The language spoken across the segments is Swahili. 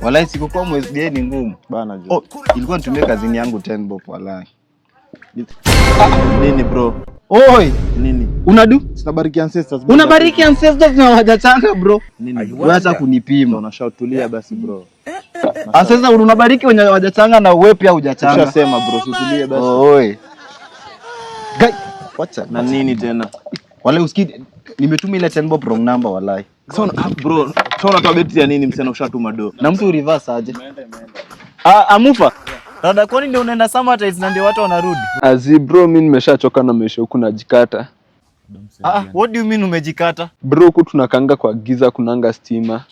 Walai sikukuwa mwezi day ni ngumu. Bana jo. Oh, ilikuwa nitumie kazini yangu 10 bob walai. Nini bro? Oi, Nini? unadu? Sinabariki ancestors. Unabariki ancestors na wajachanga bro. Nini? Wacha kunipima. Unashautulia basi bro. Sasa unabariki wenye wajachanga na wewe pia hujachanga. Ushasema bro, tutulie basi. Oi. Wacha Na nini tena? Walai usikii nimetuma ile 10 bob wrong number walai. So bro, so unatoa beti ya nini msana ushatuma do? Na mtu reverse aje? Amufa. Dada kwani ndio unaenda Summertime na ndio watu wanarudi? Azi bro, mimi nimeshachoka na maisha huku najikata. What do you mean umejikata? Bro, huku tunakanga kwa giza, kunanga stima.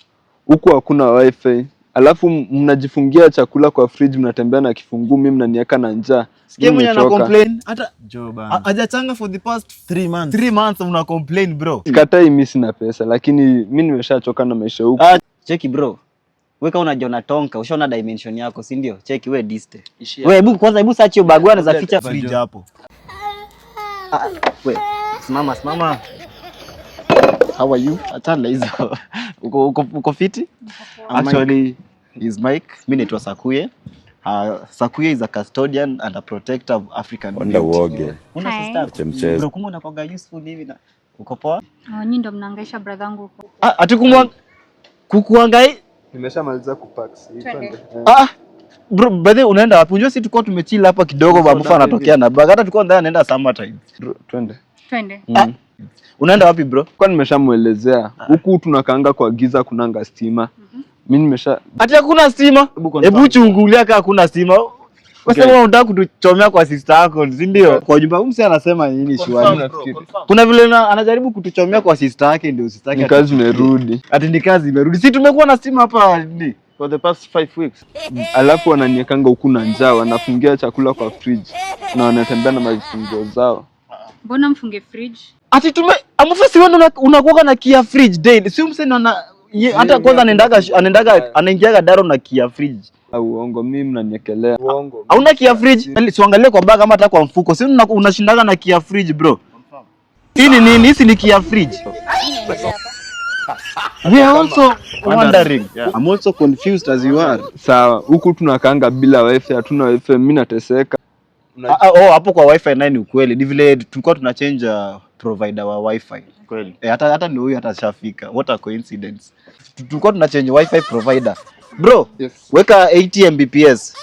Huku hakuna wifi. Alafu mnajifungia chakula kwa fridge, mnatembea na kifunguu, mimi mnaniweka na njaa. Sikia mwenye ana complain hata Jo bana. hajachanga for the past 3 months una complain bro. Sikatai mimi sina pesa, lakini mimi nimeshachoka na maisha huku. Cheki bro. Weka unajiona tonka, ushaona dimension yako, si ndio? Cheki wewe diste. Wewe hebu search hiyo bagwana za ficha Fridge hapo. Wewe simama. How are you? Atala hizo. Uko fiti? Actually is Mike. Mimi naitwa Sakuye. Sakuye is a custodian and a protector of African beauty. Una sister. Bro, kumbe unakoga useful hivi na uko poa? Nyinyi ndo mnaangaisha brother yangu huko. Ati kukuangai. Nimeshamaliza kupack. Bro, brother unaenda wapi? Unajua sisi tulikuwa tumechill hapa kidogo Bamufa anatokea na bag. Hata tulikuwa ndani anaenda Summertime. Bro, twende. Unaenda wapi bro? Kwa nimeshamuelezea. Huku tunakaanga kwa giza, kunanga stima. Mimi nimesha Ati hakuna stima? Hebu chungulia kama hakuna stima. Wewe unataka kutuchomea kwa sister yako, si ndio? Kwa nyumba mse anasema nini shwari? Kuna vile anajaribu kutuchomea kwa sister yake ndio sister yake. ni kazi imerudi. Ati ni kazi imerudi. Si tumekuwa na stima hapa ni For the past 5 weeks. Alafu wananiekanga huku na njaa, wanafungia chakula kwa fridge na wanatembea na mavifungo zao. Mbona mfunge fridge? Ati Amufa si wewe unakuwa na kia fridge daily. Si mse na hata kwanza anaingiaga daro na kia fridge. Uongo, mimi mnaniekelea. Uongo. Hauna kia fridge? Siangalie kwa bag kama hata kwa mfuko. Si unashindaga na kia fridge bro. Hii ni nini? Hii ni kia fridge. We are also wondering. Yeah. I'm also confused as you are. Sawa, huku tunakaanga bila wifi, hatuna wifi, mimi nateseka. Hapo kwa wifi nani ukweli? Ni vile tulikuwa tuna change provider wa wifi. Kweli. Hata ndio huyu atashafika. What a coincidence. Tulikuwa tuna change wifi provider. Bro, Yes. Weka 80 Mbps.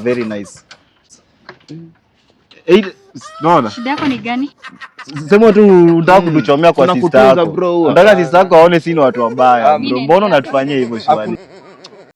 Very nice. Naona. Shida yako ni gani? Sema tu unataka kutuchomea kwa sister Tunakutunza yako. bro. Unataka sister yako aone sisi ni watu wabaya bro. Mbona unatufanyia hivyo shwari?